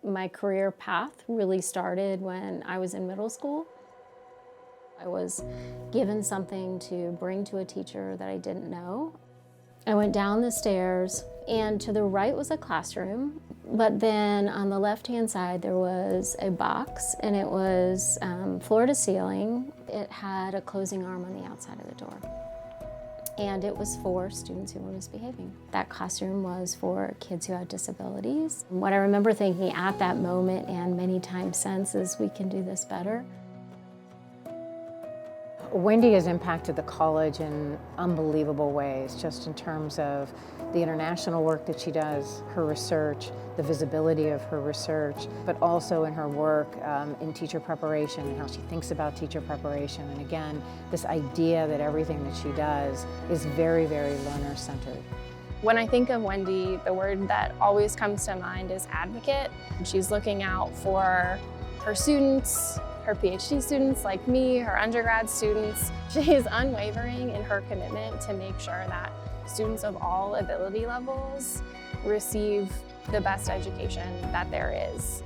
My career path really started when I was in middle school. I was given something to bring to a teacher that I didn't know. I went down the stairs, and to the right was a classroom, but then on the left-hand side there was a box, and it was floor to ceiling. It had a closing arm on the outside of the door, and it was for students who were misbehaving. That classroom was for kids who had disabilities. What I remember thinking at that moment and many times since is, we can do this better. Wendy has impacted the college in unbelievable ways, just in terms of the international work that she does, her research, the visibility of her research, but also in her work in teacher preparation and how she thinks about teacher preparation. And again, this idea that everything that she does is very, very learner-centered. When I think of Wendy, the word that always comes to mind is advocate. She's looking out for her students, her PhD students like me, her undergrad students. She is unwavering in her commitment to make sure that students of all ability levels receive the best education that there is.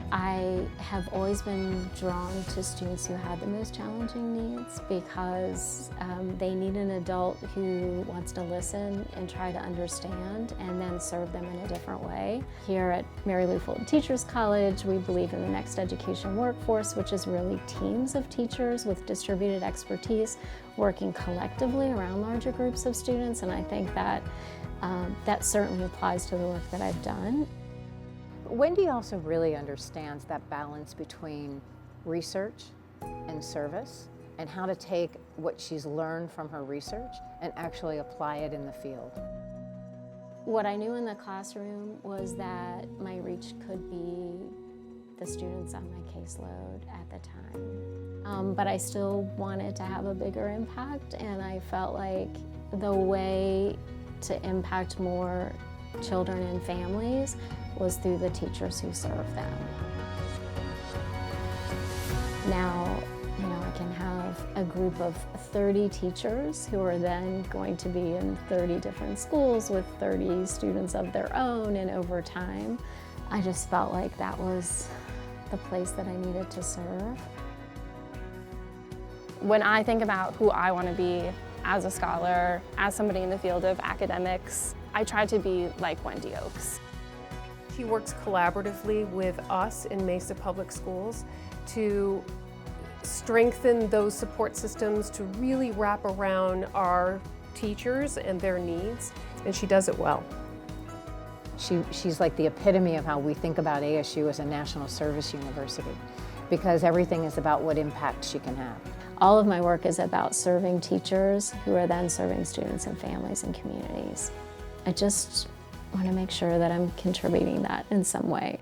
I have always been drawn to students who had the most challenging needs because they need an adult who wants to listen and try to understand and then serve them in a different way. Here at Mary Lou Fulton Teachers College, we believe in the next education workforce, which is really teams of teachers with distributed expertise working collectively around larger groups of students, and I think that that certainly applies to the work that I've done. Wendy also really understands that balance between research and service, and how to take what she's learned from her research and actually apply it in the field. What I knew in the classroom was that my reach could be the students on my caseload at the time. But I still wanted to have a bigger impact, and I felt like the way to impact more children and families was through the teachers who serve them. Now, I can have a group of 30 teachers who are then going to be in 30 different schools with 30 students of their own, and over time, I just felt like that was the place that I needed to serve. When I think about who I want to be as a scholar, as somebody in the field of academics, I try to be like Wendy Oakes. She works collaboratively with us in Mesa Public Schools to strengthen those support systems, to really wrap around our teachers and their needs, and she does it well. She's like the epitome of how we think about ASU as a national service university, because everything is about what impact she can have. All of my work is about serving teachers who are then serving students and families and communities. I just want to make sure that I'm contributing that in some way.